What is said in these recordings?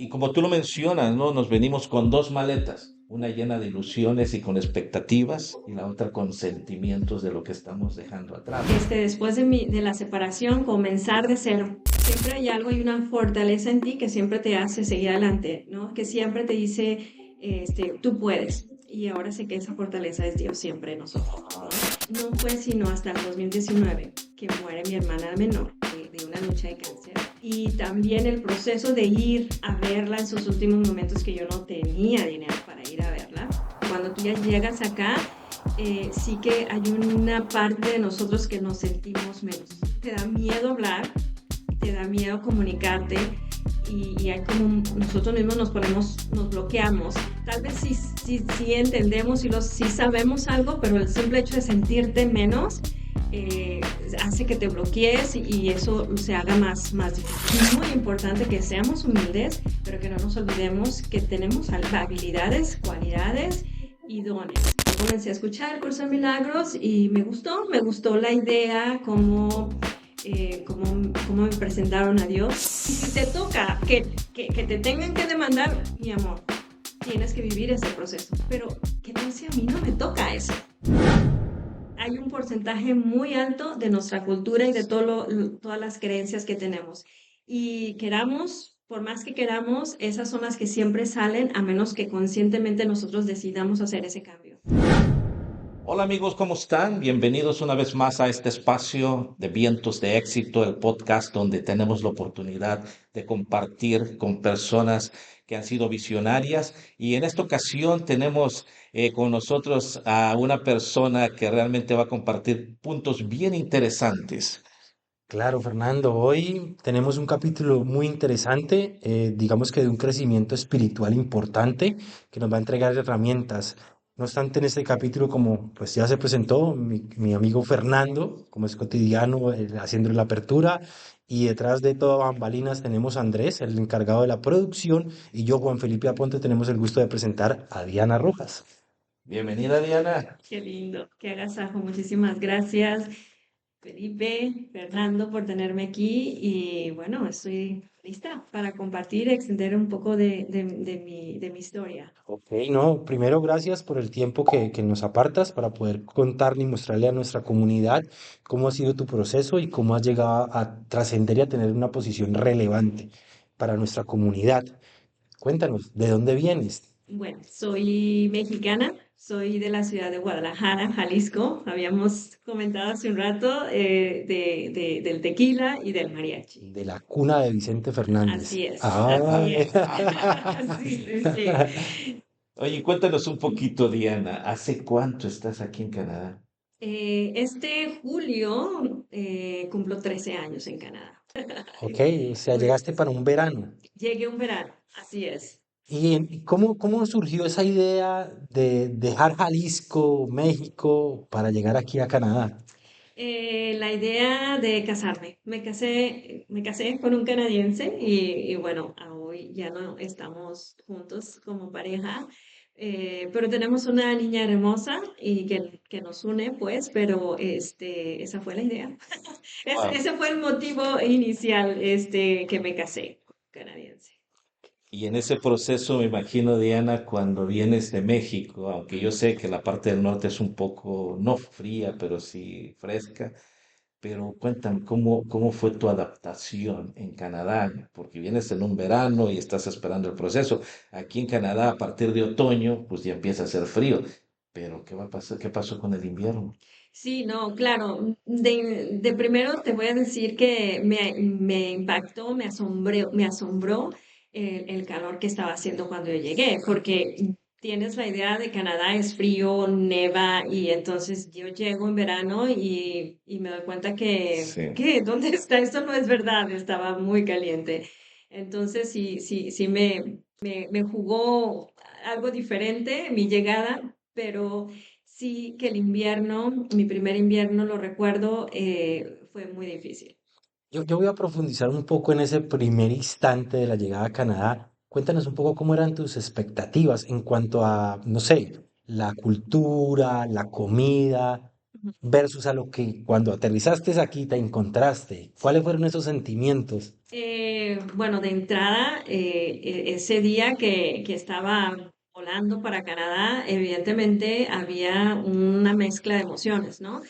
Y como tú lo mencionas, ¿no? Nos venimos con dos maletas, una llena de ilusiones y con expectativas, y la otra con sentimientos de lo que estamos dejando atrás. Después de la separación, comenzar de cero. Siempre hay algo y una fortaleza en ti que siempre te hace seguir adelante, ¿no? Que siempre te dice, tú puedes. Y ahora sé que esa fortaleza es Dios siempre en nosotros, Ah, ¿no? No fue sino hasta el 2019 que muere mi hermana menor de una lucha de cáncer. Y también el proceso de ir a verla en sus últimos momentos que yo no tenía dinero para ir a verla. Cuando tú ya llegas acá, sí que hay una parte de nosotros que nos sentimos menos. Te da miedo hablar, te da miedo comunicarte y hay como nosotros mismos nos bloqueamos. Tal vez sí entendemos y sí sabemos algo, pero el simple hecho de sentirte menos eh, hace que te bloquees y eso se haga más difícil. Es muy importante que seamos humildes, pero que no nos olvidemos que tenemos habilidades, cualidades y dones. Comencé a escuchar el curso de milagros y me gustó la idea, cómo me presentaron a Dios. Y si te toca que te tengan que demandar, mi amor, tienes que vivir ese proceso. Pero, ¿qué tal si a mí no me toca eso? Hay un porcentaje muy alto de nuestra cultura y de todas las creencias que tenemos. Y queramos, por más que queramos, esas son las que siempre salen a menos que conscientemente nosotros decidamos hacer ese cambio. hola amigos, ¿cómo están? Bienvenidos una vez más a este espacio de Vientos de Éxito, el podcast donde tenemos la oportunidad de compartir con personas que han sido visionarias. Y en esta ocasión tenemos con nosotros a una persona que realmente va a compartir puntos bien interesantes. Claro, Fernando, hoy tenemos un capítulo muy interesante, digamos que de un crecimiento espiritual importante que nos va a entregar herramientas. No obstante, en este capítulo, como pues ya se presentó mi amigo Fernando, como es cotidiano, haciendo la apertura, y detrás de todo bambalinas tenemos a Andrés, el encargado de la producción, y yo, Juan Felipe Aponte, tenemos el gusto de presentar a Diana Rojas. Bienvenida, Diana. Qué lindo, qué agasajo. Muchísimas gracias, Felipe, Fernando, por tenerme aquí. Y bueno, estoy lista para compartir y extender un poco de mi historia. Ok, no, primero gracias por el tiempo que nos apartas para poder contarle y mostrarle a nuestra comunidad cómo ha sido tu proceso y cómo has llegado a trascender y a tener una posición relevante para nuestra comunidad. Cuéntanos, ¿de dónde vienes? Bueno, soy mexicana, soy de la ciudad de Guadalajara, Jalisco. Habíamos comentado hace un rato del tequila y del mariachi. De la cuna de Vicente Fernández. Así es, Ah, así es. Sí, sí, sí. Oye, cuéntanos un poquito, Diana. ¿Hace cuánto estás aquí en Canadá? Este julio cumplo 13 años en Canadá. ok, o sea, Muy- llegaste para un verano. Llegué un verano, así es. ¿Y cómo surgió esa idea de dejar Jalisco, México, para llegar aquí a Canadá? La idea de casarme. Me casé con un canadiense y bueno, hoy ya no estamos juntos como pareja, pero tenemos una niña hermosa y que nos une, pues, pero esa fue la idea. Wow. Ese fue el motivo inicial, que me casé con un canadiense. Y en ese proceso me imagino, Diana, cuando vienes de México, aunque yo sé que la parte del norte es un poco, no fría, pero sí fresca, pero cuéntame, ¿cómo fue tu adaptación en Canadá? Porque vienes en un verano y estás esperando el proceso. Aquí en Canadá, a partir de otoño, pues ya empieza a hacer frío. Pero ¿qué va a pasar? ¿Qué pasó con el invierno? Sí, no, claro. De primero te voy a decir que me impactó, me asombró el calor que estaba haciendo cuando yo llegué, porque tienes la idea de Canadá es frío, neva, y entonces yo llego en verano y me doy cuenta Sí. ¿dónde está? Esto no es verdad, estaba muy caliente. Entonces sí me jugó algo diferente mi llegada, pero sí que el invierno, mi primer invierno, lo recuerdo, fue muy difícil. Yo voy a profundizar un poco en ese primer instante de la llegada a Canadá. Cuéntanos un poco cómo eran tus expectativas en cuanto a, no sé, la cultura, la comida. versus a lo que cuando aterrizaste aquí te encontraste? ¿Cuáles fueron esos sentimientos? Bueno, de entrada, ese día que estaba volando para Canadá, evidentemente había una mezcla de emociones, ¿no?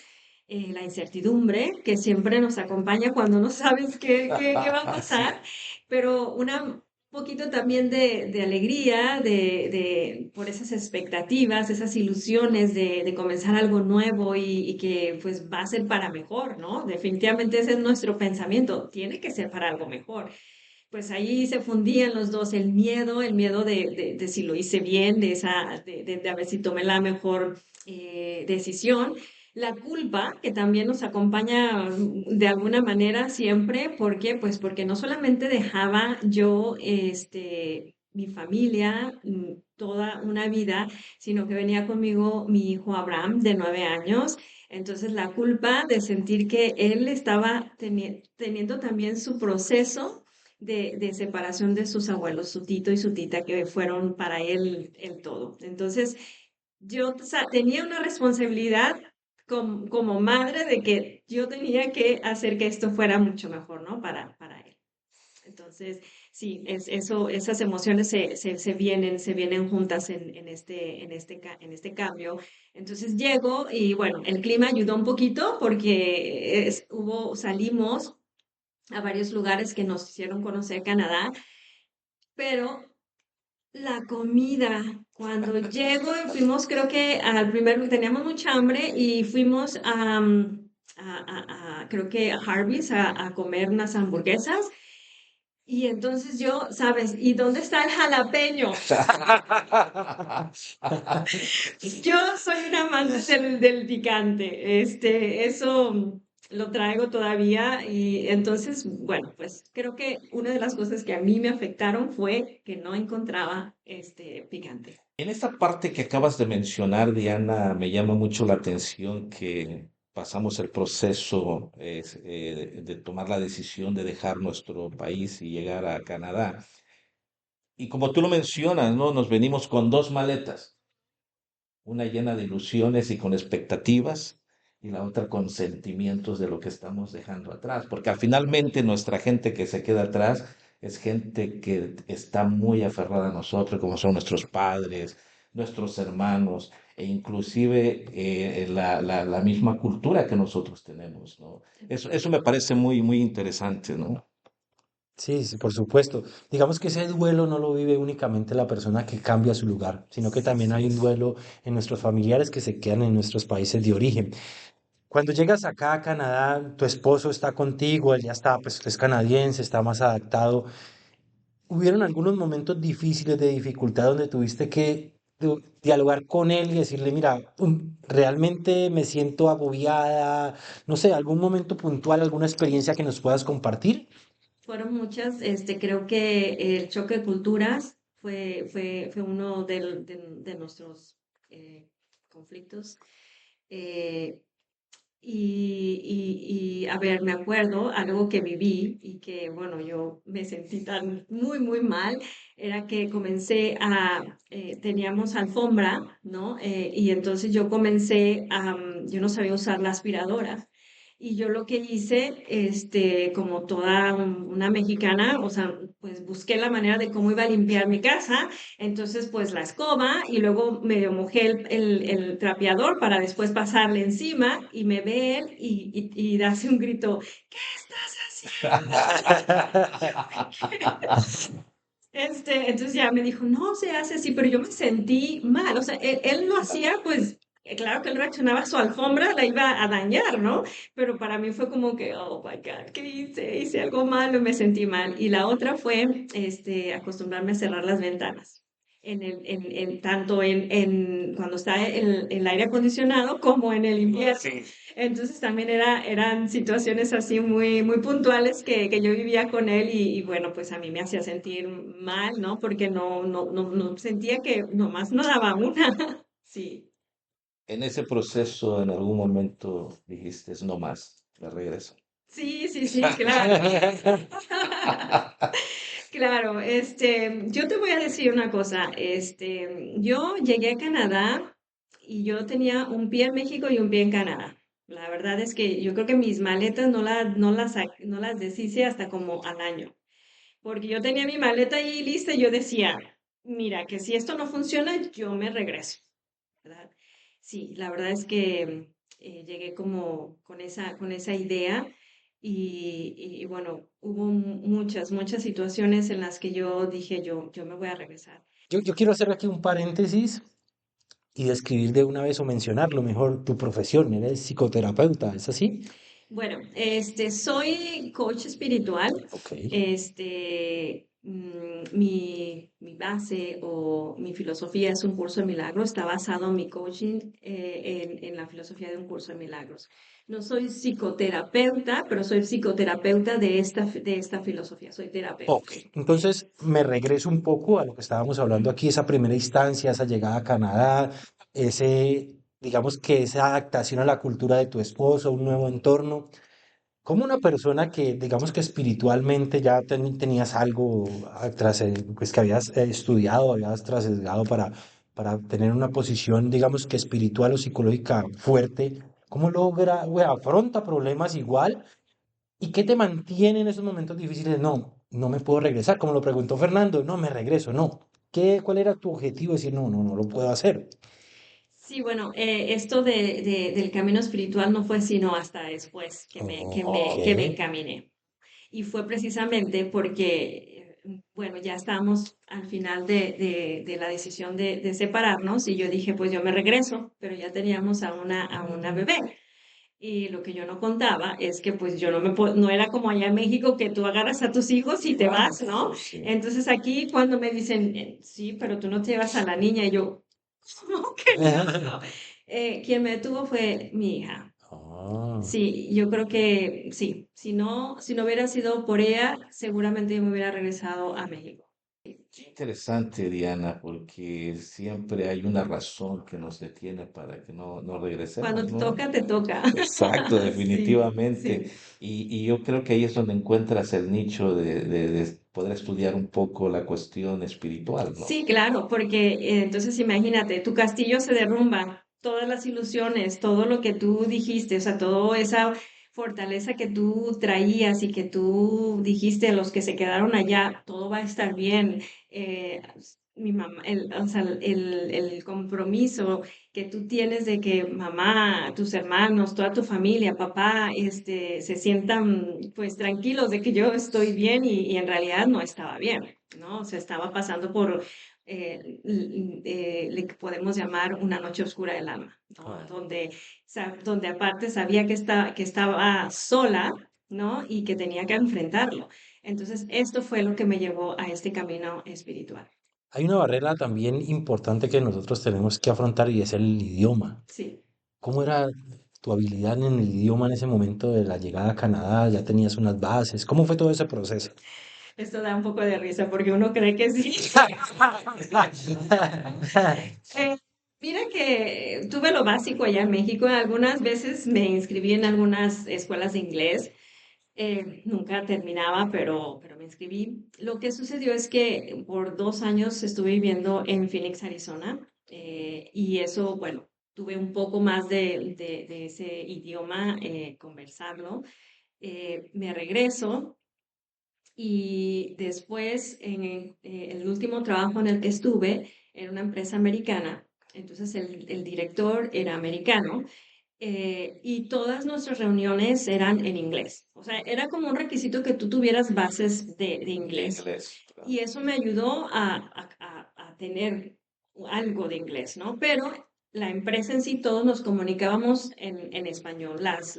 La incertidumbre que siempre nos acompaña cuando no sabes qué va a Sí. pasar, pero una poquito también de alegría, por esas expectativas, esas ilusiones de comenzar algo nuevo y que pues va a ser para mejor, ¿no? Definitivamente ese es nuestro pensamiento, tiene que ser para algo mejor. Pues ahí se fundían los dos, el miedo de si lo hice bien, de a ver si tomé la mejor decisión. La culpa, que también nos acompaña de alguna manera siempre, ¿por qué? Pues porque no solamente dejaba yo, mi familia, toda una vida, sino que venía conmigo mi hijo Abraham, de 9 años. Entonces, la culpa de sentir que él estaba teniendo también su proceso de separación de sus abuelos, su tito y su tita, que fueron para él el todo. Entonces, yo tenía una responsabilidad como madre de que yo tenía que hacer que esto fuera mucho mejor, ¿no? Para él. Entonces, sí, esas emociones se vienen juntas en este cambio. Entonces llego y bueno, el clima ayudó un poquito porque salimos a varios lugares que nos hicieron conocer Canadá, pero la comida, cuando llego, fuimos creo que al primer, teníamos mucha hambre y fuimos creo que a Harvey's a comer unas hamburguesas. Y entonces yo, ¿sabes? ¿Y dónde está el jalapeño? Yo soy una amante del picante. Eso lo traigo todavía y entonces, bueno, pues creo que una de las cosas que a mí me afectaron fue que no encontraba este picante. En esta parte que acabas de mencionar, Diana, me llama mucho la atención que pasamos el proceso de tomar la decisión de dejar nuestro país y llegar a Canadá. Y como tú lo mencionas, ¿no? Nos venimos con dos maletas, una llena de ilusiones y con expectativas, y la otra con sentimientos de lo que estamos dejando atrás, porque al finalmente nuestra gente que se queda atrás es gente que está muy aferrada a nosotros, como son nuestros padres, nuestros hermanos, e inclusive la misma cultura que nosotros tenemos, ¿no? Eso me parece muy, muy interesante, ¿no? Sí, sí, por supuesto. Digamos que ese duelo no lo vive únicamente la persona que cambia su lugar, sino que también Así hay un es. duelo en nuestros familiares que se quedan en nuestros países de origen. Cuando llegas acá a Canadá, tu esposo está contigo, él ya está, pues es canadiense, está más adaptado. ¿Hubieron algunos momentos difíciles de dificultad donde tuviste que dialogar con él y decirle, mira, realmente me siento agobiada, no sé, algún momento puntual, alguna experiencia que nos puedas compartir? Fueron muchas, creo que el choque de culturas fue uno de nuestros conflictos. Eh, a ver, me acuerdo algo que viví y que, bueno, yo me sentí tan muy mal, era que teníamos alfombra, ¿no? Y entonces yo yo no sabía usar la aspiradora. Y yo lo que hice, como toda una mexicana, o sea, pues busqué la manera de cómo iba a limpiar mi casa. Entonces, pues la escoba y luego medio mojé el trapeador para después pasarle encima y me ve él y hace un grito, ¿qué estás haciendo? Entonces ya me dijo, no se hace así, pero yo me sentí mal, o sea, él lo hacía, pues, claro que él reaccionaba a su alfombra, la iba a dañar, ¿no? Pero para mí fue como que, oh my God, ¿qué hice? Hice algo malo, me sentí mal. Y la otra fue, acostumbrarme a cerrar las ventanas. Tanto cuando está el aire acondicionado como en el invierno. Sí. Entonces también eran situaciones así muy puntuales que yo vivía con él y bueno, pues a mí me hacía sentir mal, ¿no? Porque no sentía que nomás no daba una. Sí, En ese proceso, en algún momento dijiste, no más, me regreso. sí, claro. Claro, yo te voy a decir una cosa, yo llegué a Canadá y yo tenía un pie en México y un pie en Canadá. La verdad es que yo creo que mis maletas no las deshice hasta como al año, porque yo tenía mi maleta ahí lista y yo decía, mira, que si esto no funciona, yo me regreso, ¿verdad? Sí, la verdad es que llegué como con esa idea y bueno, hubo muchas situaciones en las que yo dije, yo me voy a regresar. Yo quiero hacer aquí un paréntesis y describir de una vez o mencionarlo mejor tu profesión. Eres psicoterapeuta, ¿es así? Bueno, soy coach espiritual. Ok. Mi base o mi filosofía es un curso de milagros. Está basado mi coaching en la filosofía de un curso de milagros. No soy psicoterapeuta, pero soy psicoterapeuta de esta filosofía. Soy terapeuta. Ok, entonces me regreso un poco a lo que estábamos hablando aquí, esa primera instancia, esa llegada a Canadá, digamos que esa adaptación a la cultura de tu esposo, un nuevo entorno. Como una persona que, digamos que espiritualmente ya tenías algo pues que habías estudiado, habías trasesgado para tener una posición, digamos que espiritual o psicológica fuerte, ¿cómo logra, o afronta problemas igual? ¿Y qué te mantiene en esos momentos difíciles? No, no me puedo regresar, como lo preguntó Fernando, no me regreso, no. ¿Cuál era tu objetivo? Decir, no, no, no lo puedo hacer. Sí, bueno, esto del camino espiritual no fue sino hasta después Ok. que me encaminé. Y fue precisamente porque, bueno, ya estábamos al final de la decisión de separarnos y yo dije, pues yo me regreso, pero ya teníamos a una bebé. Y lo que yo no contaba es que pues yo no era como allá en México que tú agarras a tus hijos y te Claro, vas, ¿no? sí. Entonces aquí cuando me dicen, sí, pero tú no te llevas a la niña, y yo, ¿cómo que no? Quien me detuvo fue mi hija. Ah. Sí, yo creo que sí. Si no hubiera sido por ella, seguramente yo me hubiera regresado a México. Qué interesante, Diana, porque siempre hay una razón que nos detiene para que no Cuando regresemos, te ¿no? toca, te toca. Exacto, Sí, definitivamente. sí. Y yo creo que ahí es donde encuentras el nicho de poder estudiar un poco la cuestión espiritual, ¿no? Sí, claro, porque entonces imagínate, tu castillo se derrumba, todas las ilusiones, todo lo que tú dijiste, o sea, toda esa fortaleza que tú traías y que tú dijiste a los que se quedaron allá, todo va a estar bien. Mi mamá, o sea, el compromiso que tú tienes de que mamá, tus hermanos, toda tu familia, papá, se sientan pues tranquilos de que yo estoy bien y en realidad no estaba bien. ¿No? O sea, estaba pasando por le podemos llamar una noche oscura del alma, ¿no? Ah. Donde aparte sabía que estaba sola, ¿no? Y que tenía que enfrentarlo. Entonces, esto fue lo que me llevó a este camino espiritual. Hay una barrera también importante que nosotros tenemos que afrontar y es el idioma. Sí. ¿Cómo era tu habilidad en el idioma en ese momento de la llegada a Canadá? ¿Ya tenías unas bases? ¿Cómo fue todo ese proceso? Esto da un poco de risa porque uno cree que sí. Eh, Mira que tuve lo básico allá en México. Algunas veces me inscribí en algunas escuelas de inglés. Nunca terminaba, pero me inscribí. Lo que sucedió es que por 2 años estuve viviendo en Phoenix, Arizona, y eso, bueno, tuve un poco más de ese idioma, conversarlo. Me regreso y después el último trabajo en el que estuve era una empresa americana. Entonces el director era americano y todas nuestras reuniones eran en inglés. O sea, era como un requisito que tú tuvieras bases de De inglés. inglés, claro. Y eso me ayudó a tener algo de inglés, ¿no? Pero la empresa en sí, todos nos comunicábamos en español. Las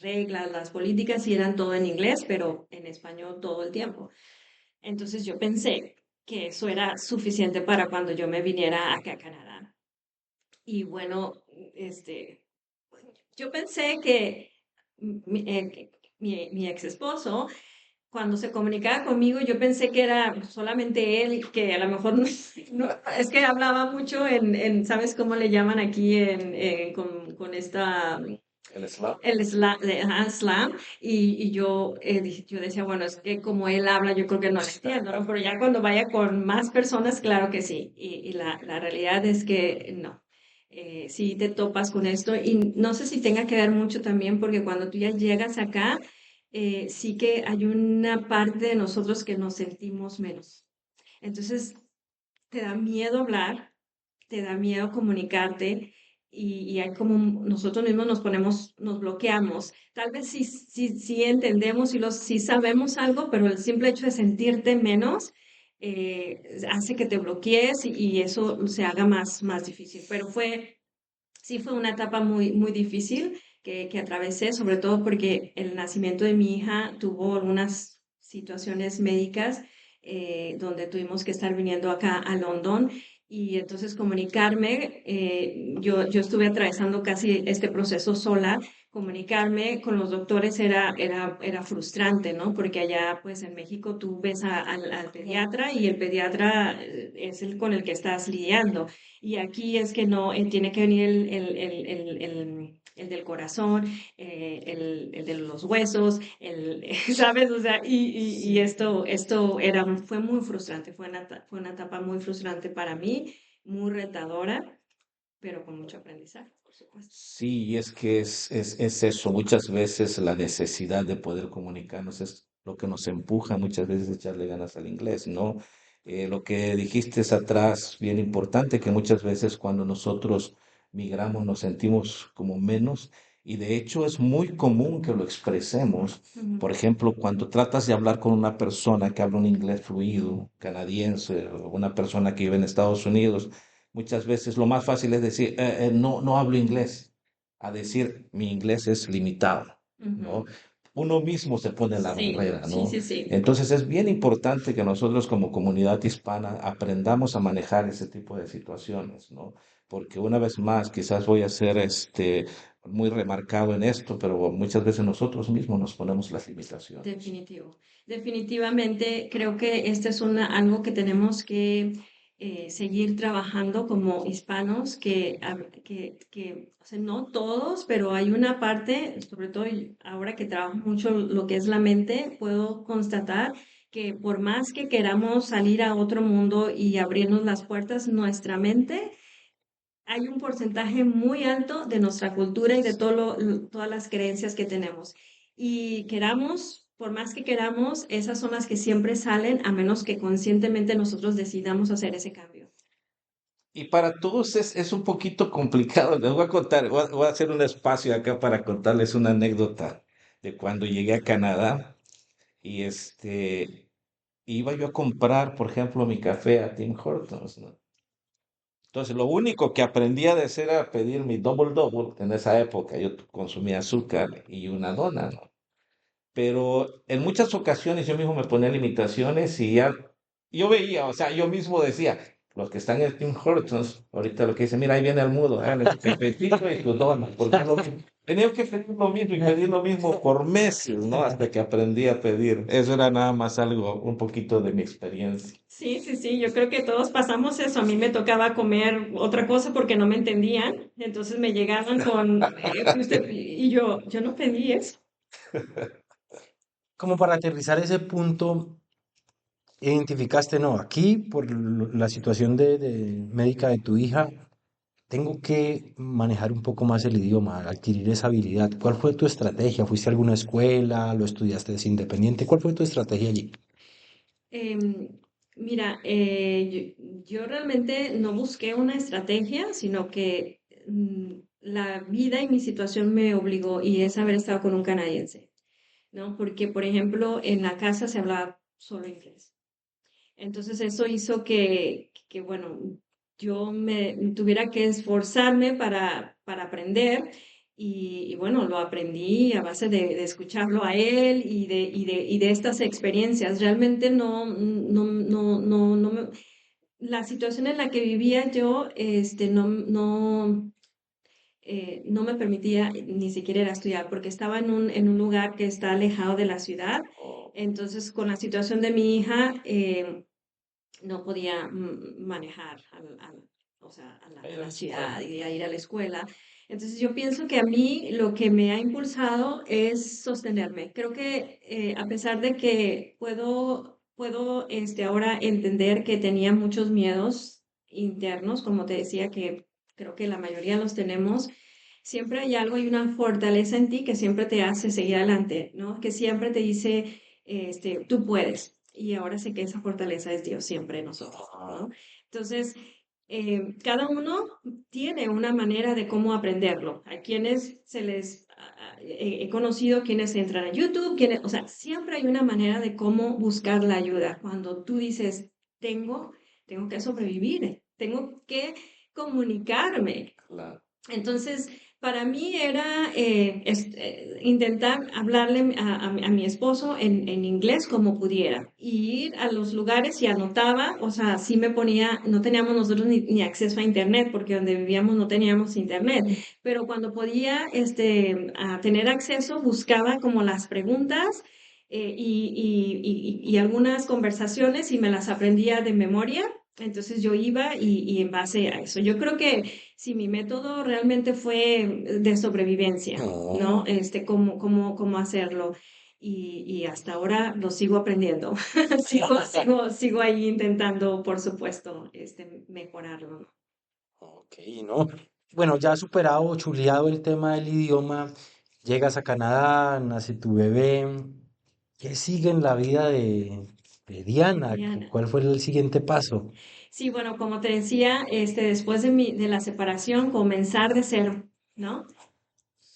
reglas, las políticas sí eran todo en inglés, pero en español todo el tiempo. Entonces yo pensé que eso era suficiente para cuando yo me viniera acá a Canadá. Y bueno, este, yo pensé que mi ex esposo, cuando se comunicaba conmigo, yo pensé que era solamente él, que a lo mejor es que hablaba mucho ¿sabes cómo le llaman aquí con esta, El Islam. el slang, ajá, slang? Y yo, yo decía, bueno, es que como él habla, yo creo que no lo entiendo, ¿no? Pero ya cuando vaya con más personas, claro que sí. Y la realidad es que no. sí te topas con esto y no sé si tenga que ver mucho también porque cuando tú ya llegas acá, sí que hay una parte de nosotros que nos sentimos menos. Entonces, te da miedo hablar, te da miedo comunicarte y hay como nosotros mismos nos ponemos, nos bloqueamos. Tal vez sí entendemos sí sabemos algo, pero el simple hecho de sentirte menos hace que te bloquees y eso se haga más difícil. Pero sí fue una etapa muy difícil que atravesé, sobre todo porque el nacimiento de mi hija tuvo algunas situaciones médicas donde tuvimos que estar viniendo acá a London y entonces comunicarme, yo estuve atravesando casi este proceso sola. Comunicarme con los doctores era frustrante, ¿no? Porque allá, pues en México, tú ves al pediatra y el pediatra es el con el que estás lidiando. Y aquí es que no, tiene que venir el del corazón, el de los huesos, ¿sabes? O sea, y fue muy frustrante, fue una etapa muy frustrante para mí, muy retadora, pero con mucho aprendizaje, por supuesto. Sí, y es que es eso. Muchas veces la necesidad de poder comunicarnos es lo que nos empuja muchas veces a echarle ganas al inglés, ¿no? Lo que dijiste es atrás, bien importante, que muchas veces cuando nosotros migramos nos sentimos como menos y de hecho es muy común que lo expresemos. Ujú. Por ejemplo, cuando tratas de hablar con una persona que habla un inglés fluido, canadiense, o una persona que vive en Estados Unidos, muchas veces lo más fácil es decir, no, no hablo inglés, a decir, mi inglés es limitado, ¿no? Ujú. Uno mismo se pone la Sí, barrera, sí, ¿no? sí, sí. Entonces es bien importante que nosotros como comunidad hispana aprendamos a manejar ese tipo de situaciones, ¿no? Porque una vez más, quizás voy a ser muy remarcado en esto, pero muchas veces nosotros mismos nos ponemos las limitaciones. Definitivo. Definitivamente creo que este es algo que tenemos que seguir trabajando como hispanos, o sea, no todos, pero hay una parte, sobre todo ahora que trabajo mucho lo que es la mente, puedo constatar que por más que queramos salir a otro mundo y abrirnos las puertas, nuestra mente hay un porcentaje muy alto de nuestra cultura y de todas las creencias que tenemos. Y queramos, por más que queramos, esas son las que siempre salen, a menos que conscientemente nosotros decidamos hacer ese cambio. Y para todos es un poquito complicado. Les voy a contar, voy a hacer un espacio acá para contarles una anécdota de cuando llegué a Canadá y iba yo a comprar, por ejemplo, mi café a Tim Hortons, ¿no? Entonces, lo único que aprendí a hacer era pedir mi double double. En esa época yo consumía azúcar y una dona, ¿no? Pero en muchas ocasiones yo mismo me ponía limitaciones y ya yo veía, o sea, yo mismo decía, los que están en Tim Hortons, ahorita lo que dicen, mira, ahí viene el mudo, háganle su cafecito y su dona, porque es lo mismo. Tenía que pedir lo mismo y pedir lo mismo por meses, ¿no? Hasta que aprendí a pedir. Eso era nada más algo, un poquito de mi experiencia. Sí, sí, sí, yo creo que todos pasamos eso. A mí me tocaba comer otra cosa porque no me entendían. Entonces me llegaban con, y yo no pedí eso. Como para aterrizar ese punto, identificaste, no, aquí por la situación de médica de tu hija, tengo que manejar un poco más el idioma, adquirir esa habilidad. ¿Cuál fue tu estrategia? ¿Fuiste a alguna escuela? ¿Lo estudiaste desde independiente? ¿Cuál fue tu estrategia allí? Em, Mira, yo realmente no busqué una estrategia, sino que la vida y mi situación me obligó y es haber estado con un canadiense, ¿no? Porque, por ejemplo, en la casa se hablaba solo inglés. Entonces eso hizo bueno, yo me tuviera que esforzarme para aprender y bueno, lo aprendí a base de escucharlo a él y de estas experiencias. Realmente la situación en la que vivía yo, no me permitía ni siquiera ir a estudiar porque estaba en un lugar que está alejado de la ciudad. Oh, Entonces, con la situación de mi hija, no podía manejar o sea, ahí a era la la ciudad escuela. y a ir a la escuela. Entonces yo pienso que a mí lo que me ha impulsado es sostenerme. Creo que a pesar de que puedo ahora entender que tenía muchos miedos internos, como te decía, que creo que la mayoría los tenemos, siempre hay algo, hay una fortaleza en ti que siempre te hace seguir adelante, ¿no? Que siempre te dice, tú puedes. Y ahora sé que esa fortaleza es Dios siempre en nosotros, Ah, ¿no? Entonces, cada uno tiene una manera de cómo aprenderlo. A quienes se les, he conocido quienes entran a YouTube, quienes, o sea, siempre hay una manera de cómo buscar la ayuda. Cuando tú dices, tengo, tengo que sobrevivir, tengo que comunicarme, claro. entonces, para mí era intentar hablarle a mi esposo en inglés como pudiera, y ir a los lugares y anotaba, o sea, sí me ponía, no teníamos nosotros ni acceso a internet, porque donde vivíamos no teníamos internet, pero cuando podía a tener acceso, buscaba como las preguntas y algunas conversaciones y me las aprendía de memoria. Entonces yo iba y en base a eso. Yo creo que sí, mi método realmente fue de sobrevivencia, ¿no? Oh, Cómo hacerlo. Y hasta ahora lo sigo aprendiendo. Sigo ahí intentando, por supuesto, mejorarlo, ¿no? Ok, ¿no? Bueno, ya superado, chuleado el tema del idioma, llegas a Canadá, nace tu bebé. ¿Qué sigue en la vida de Diana? Diana. ¿Cuál fue el siguiente paso? Sí, bueno, como te decía, después de la separación, comenzar de cero, ¿no?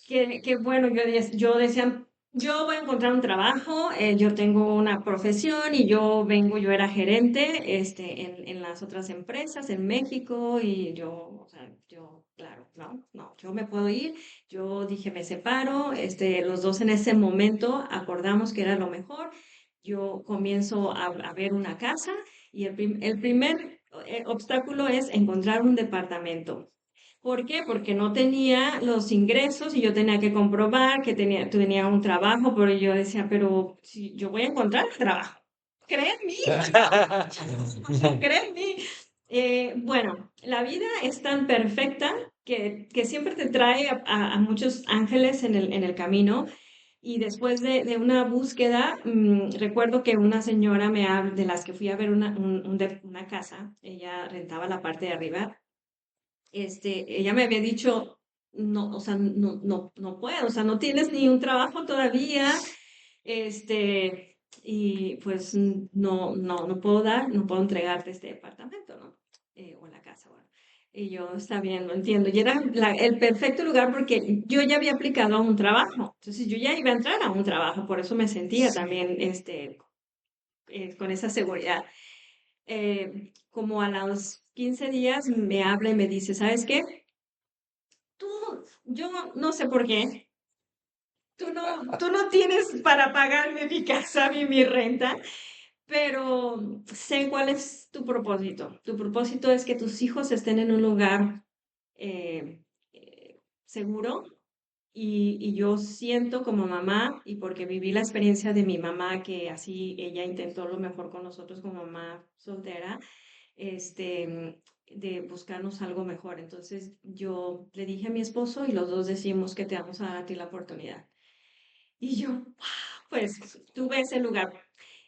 Que bueno, yo decía, yo voy a encontrar un trabajo, yo tengo una profesión y yo era gerente en las otras empresas en México y yo, o sea, yo, claro, no, yo me puedo ir. Yo dije, me separo, los dos en ese momento acordamos que era lo mejor. Yo comienzo a ver una casa y el primer obstáculo es encontrar un departamento. ¿Por qué? Porque no tenía los ingresos y yo tenía que comprobar que tenía un trabajo, pero yo decía, pero si yo voy a encontrar el trabajo. Cree en mí, cree en mí. Bueno, la vida es tan perfecta que siempre te trae a muchos ángeles en el camino. Y después de una búsqueda, recuerdo que una señora de las que fui a ver una casa, ella rentaba la parte de arriba, ella me había dicho, no, o sea, no puedo, o sea, no tienes ni un trabajo todavía, y pues no puedo no puedo entregarte este departamento, ¿no? O la casa, bueno. Y yo, está bien, lo entiendo. Y era el perfecto lugar porque yo ya había aplicado a un trabajo. Entonces yo ya iba a entrar a un trabajo, por eso me sentía también, con esa seguridad. Como a los 15 días me habla y me dice, ¿sabes qué? Tú, yo no sé por qué, tú no tienes para pagarme mi casa ni mi renta, pero sé cuál es tu propósito. Tu propósito es que tus hijos estén en un lugar seguro. Y yo siento como mamá, y porque viví la experiencia de mi mamá, que así ella intentó lo mejor con nosotros como mamá soltera, de buscarnos algo mejor. Entonces yo le dije a mi esposo y los dos decimos que te vamos a dar a ti la oportunidad. Y yo, pues tuve ese lugar.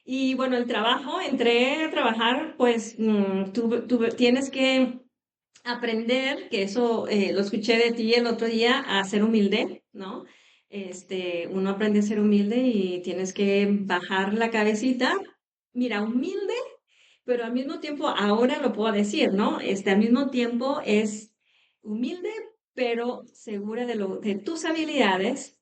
Y bueno, el trabajo, entré a trabajar, pues tienes que aprender, que eso lo escuché de ti el otro día, a ser humilde, ¿no? Uno aprende a ser humilde y tienes que bajar la cabecita. Mira, humilde, pero al mismo tiempo, ahora lo puedo decir, ¿no? Al mismo tiempo es humilde, pero segura de tus habilidades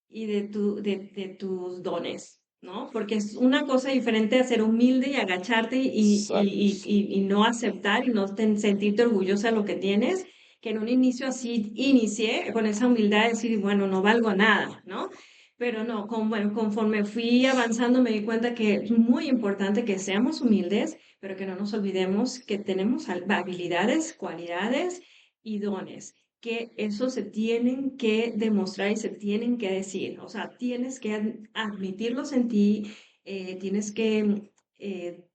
y de tus dones, ¿no? Porque es una cosa diferente a ser humilde y agacharte exacto. y no aceptar y no sentirte orgullosa de lo que tienes, que en un inicio así inicié con esa humildad de decir, bueno, no valgo nada, ¿no? Pero no, bueno, conforme fui avanzando me di cuenta que es muy importante que seamos humildes, pero que no nos olvidemos que tenemos habilidades, cualidades y dones, que eso se tienen que demostrar y se tienen que decir. O sea, tienes que admitirlos en ti, tienes que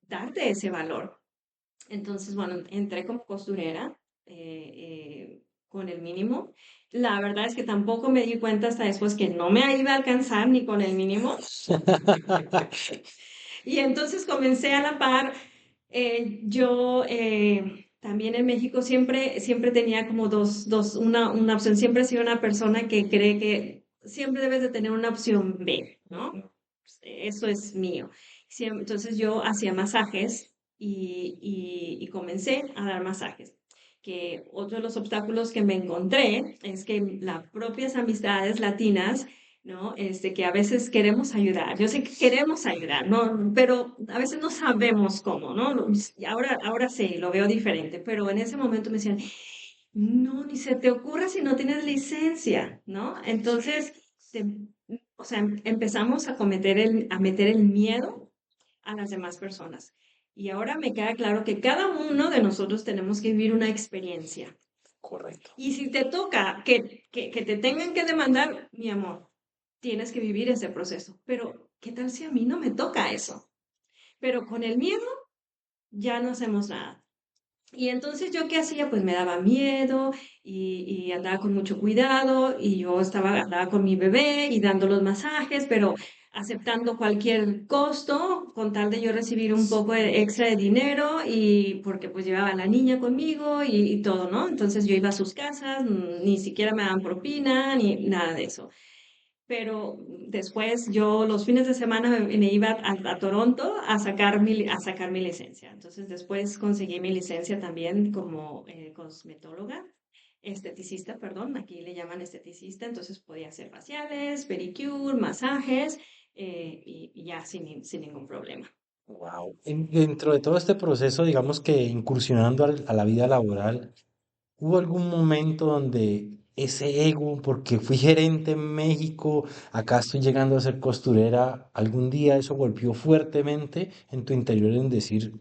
darte ese valor. Entonces, bueno, entré como costurera con el mínimo. La verdad es que tampoco me di cuenta hasta después que no me iba a alcanzar ni con el mínimo. Y entonces comencé a la par. Yo también en México siempre tenía como una opción. Siempre he sido una persona que cree que siempre debes de tener una opción B, ¿no? Ujú. Eso es mío. Entonces yo hacía masajes y comencé a dar masajes. Que otro de los obstáculos que me encontré es que las propias amistades latinas, ¿no? Que a veces queremos ayudar. Yo sé que queremos ayudar, ¿no? Pero a veces no sabemos cómo, ¿no? Y ahora sí, lo veo diferente, pero en ese momento me decían, no, ni se te ocurra si no tienes licencia, ¿no? Entonces, o sea, empezamos a meter el miedo a las demás personas. Y ahora me queda claro que cada uno de nosotros tenemos que vivir una experiencia. Correcto. Y si te toca que te tengan que demandar, mi amor, tienes que vivir ese proceso. Pero, ¿qué tal si a mí no me toca eso? Pero con el miedo ya no hacemos nada. Y entonces yo qué hacía, pues me daba miedo y andaba con mucho cuidado y andaba con mi bebé y dando los masajes, pero aceptando cualquier costo con tal de yo recibir un poco extra de dinero y porque pues llevaba a la niña conmigo y todo, ¿no? Entonces yo iba a sus casas, ni siquiera me daban propina ni nada de eso. Pero después yo los fines de semana me iba a Toronto a sacar mi licencia. Entonces después conseguí mi licencia también como cosmetóloga, esteticista, perdón, aquí le llaman esteticista, entonces podía hacer faciales, pedicure, masajes y ya sin ningún problema. Wow. Dentro de todo este proceso, digamos que incursionando a la vida laboral, ¿hubo algún momento donde ese ego, porque fui gerente en México, acá estoy llegando a ser costurera, algún día eso golpeó fuertemente en tu interior en decir,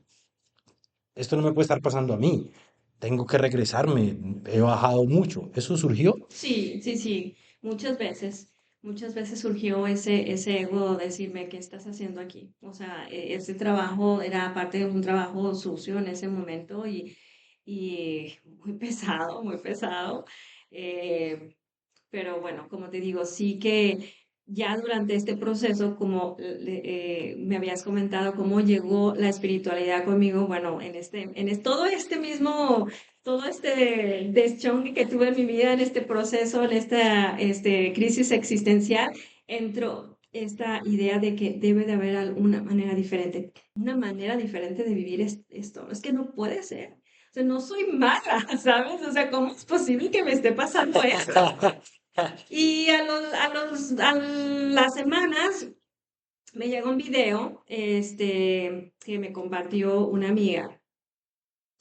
esto no me puede estar pasando a mí, tengo que regresarme, he bajado mucho? ¿Eso surgió? Sí, sí, sí, muchas veces surgió ese ego de decirme, ¿qué estás haciendo aquí? O sea, ese trabajo era parte de un trabajo sucio en ese momento y muy pesado, muy pesado. Eh, pero bueno, como te digo, sí que ya durante este proceso, como me habías comentado cómo llegó la espiritualidad conmigo, bueno, todo este deschongue que tuve en mi vida, en este proceso, en esta crisis existencial, entró esta idea de que debe de haber una manera diferente de vivir esto. Es que no puede ser. O sea, no soy mala, ¿sabes? O sea, ¿cómo es posible que me esté pasando esto? Y a las semanas me llegó un video que me compartió una amiga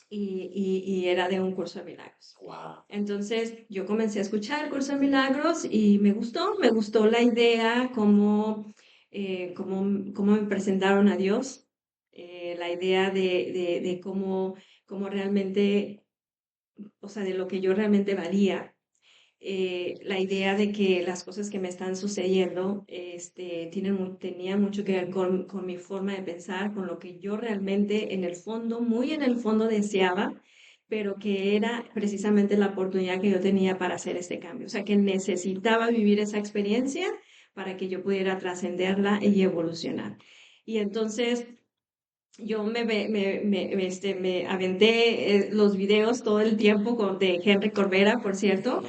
y era de un curso de milagros. Wow. Entonces yo comencé a escuchar el curso de milagros y me gustó la idea, cómo me presentaron a Dios, la idea de cómo realmente, o sea, de lo que yo realmente valía, la idea de que las cosas que me están sucediendo tenían mucho que ver con mi forma de pensar, con lo que yo realmente en el fondo, muy en el fondo deseaba, pero que era precisamente la oportunidad que yo tenía para hacer este cambio. O sea, que necesitaba vivir esa experiencia para que yo pudiera trascenderla y evolucionar. Y entonces yo me aventé los videos todo el tiempo de Henry Corbera, por cierto.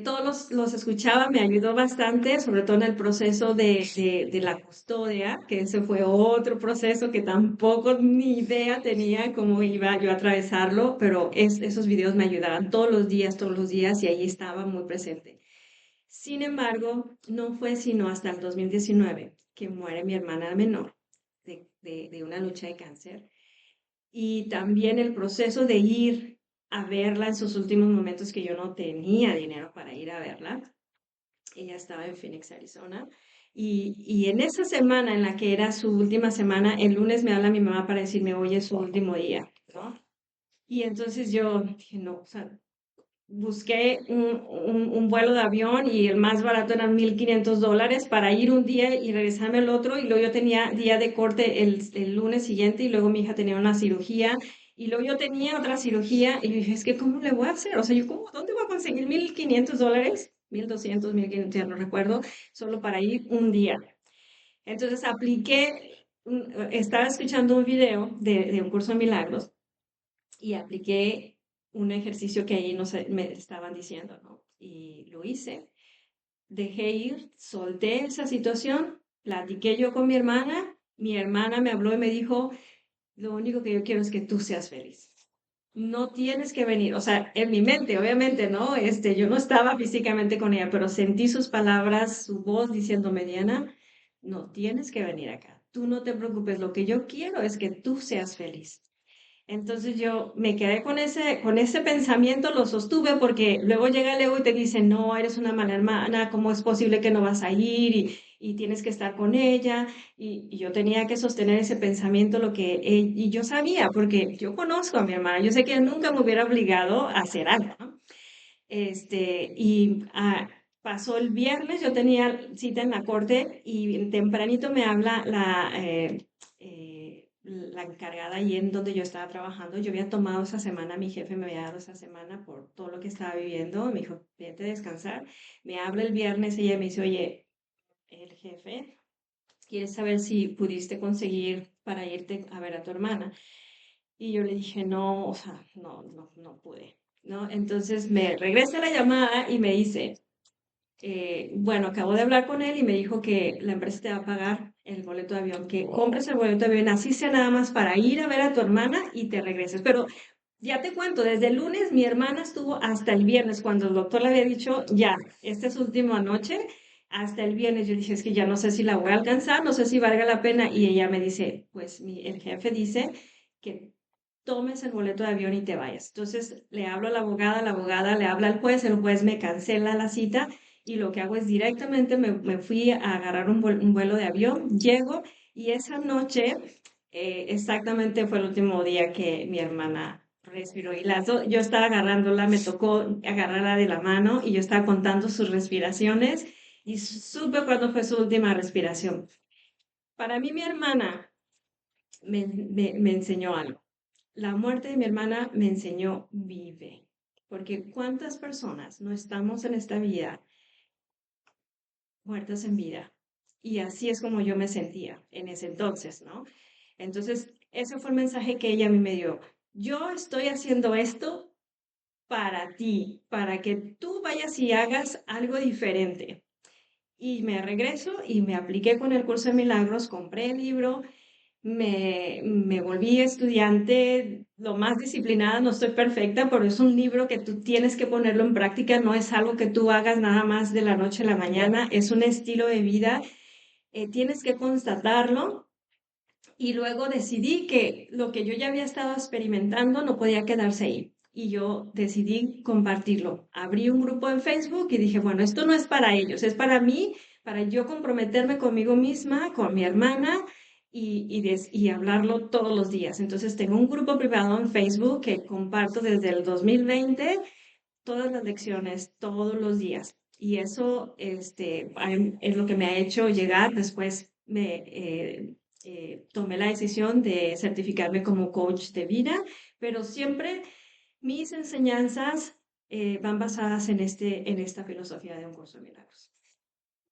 Todos los escuchaba, me ayudó bastante, sobre todo en el proceso de la custodia, que ese fue otro proceso que tampoco ni idea tenía cómo iba yo a atravesarlo, pero esos videos me ayudaban todos los días, y ahí estaba muy presente. Sin embargo, no fue sino hasta el 2019 que muere mi hermana menor de una lucha de cáncer y también el proceso de ir a verla en sus últimos momentos que yo no tenía dinero para ir a verla. Ella estaba en Phoenix, Arizona. Y en esa semana en la que era su última semana, el lunes me habla mi mamá para decirme, oye, es su último día, ¿no? Y entonces yo dije, no, o sea, busqué un vuelo de avión y el más barato eran $1,500 para ir un día y regresarme al otro. Y luego yo tenía día de corte el lunes siguiente y luego mi hija tenía una cirugía y luego yo tenía otra cirugía y yo dije, es que ¿cómo le voy a hacer? O sea, yo ¿cómo? ¿Dónde voy a conseguir $1,500? 1,200, 1,500, ya no recuerdo, solo para ir un día. Entonces apliqué, estaba escuchando un video de un curso de milagros y apliqué un ejercicio que ahí no sé, me estaban diciendo, ¿no? Y lo hice, dejé ir, solté esa situación, platiqué yo con mi hermana me habló y me dijo, lo único que yo quiero es que tú seas feliz. No tienes que venir, o sea, en mi mente, obviamente, ¿no? Yo no estaba físicamente con ella, pero sentí sus palabras, su voz diciéndome, Diana, no tienes que venir acá. Tú no te preocupes, lo que yo quiero es que tú seas feliz. Entonces yo me quedé con ese pensamiento, lo sostuve porque luego llega el ego y te dice, no, eres una mala hermana, ¿cómo es posible que no vas a ir y tienes que estar con ella? Y yo tenía que sostener ese pensamiento, y yo sabía, porque yo conozco a mi hermana, yo sé que ella nunca me hubiera obligado a hacer algo, ¿no? Pasó el viernes, yo tenía cita en la corte y tempranito me habla la encargada ahí en donde yo estaba trabajando. Yo había tomado esa semana, mi jefe me había dado esa semana por todo lo que estaba viviendo. Me dijo, vete a descansar. Me habla el viernes y ella me dice, oye, el jefe quiere saber si pudiste conseguir para irte a ver a tu hermana. Y yo le dije, no, o sea, no pude, ¿no? Entonces me regresa la llamada y me dice, bueno, acabo de hablar con él y me dijo que la empresa te va a pagar el boleto de avión, que compres el boleto de avión, así sea nada más para ir a ver a tu hermana y te regreses. Pero ya te cuento, desde el lunes mi hermana estuvo hasta el viernes, cuando el doctor le había dicho, ya, esta es su última noche, hasta el viernes. Yo dije, es que ya no sé si la voy a alcanzar, no sé si valga la pena. Y ella me dice, pues el jefe dice que tomes el boleto de avión y te vayas. Entonces le hablo a la abogada le habla al juez, el juez me cancela la cita y lo que hago es directamente me fui a agarrar un vuelo de avión, llego y esa noche exactamente fue el último día que mi hermana respiró y yo estaba agarrándola, me tocó agarrarla de la mano y yo estaba contando sus respiraciones y supe cuándo fue su última respiración. Para mí mi hermana me enseñó algo. La muerte de mi hermana me enseñó vive, porque cuántas personas no estamos en esta vida muertas en vida. Y así es como yo me sentía en ese entonces, ¿no? Entonces, ese fue el mensaje que ella a mí me dio. Yo estoy haciendo esto para ti, para que tú vayas y hagas algo diferente. Y me regreso y me apliqué con el curso de milagros, compré el libro, me volví estudiante lo más disciplinada, no estoy perfecta, pero es un libro que tú tienes que ponerlo en práctica, no es algo que tú hagas nada más de la noche a la mañana, es un estilo de vida, tienes que constatarlo y luego decidí que lo que yo ya había estado experimentando no podía quedarse ahí. Y yo decidí compartirlo. Abrí un grupo en Facebook y dije, bueno, esto no es para ellos, es para mí, para yo comprometerme conmigo misma, con mi hermana y hablarlo todos los días. Entonces tengo un grupo privado en Facebook que comparto desde el 2020 todas las lecciones, todos los días. Y eso es lo que me ha hecho llegar. Después tomé la decisión de certificarme como coach de vida, pero siempre mis enseñanzas van basadas en esta filosofía de un curso de milagros.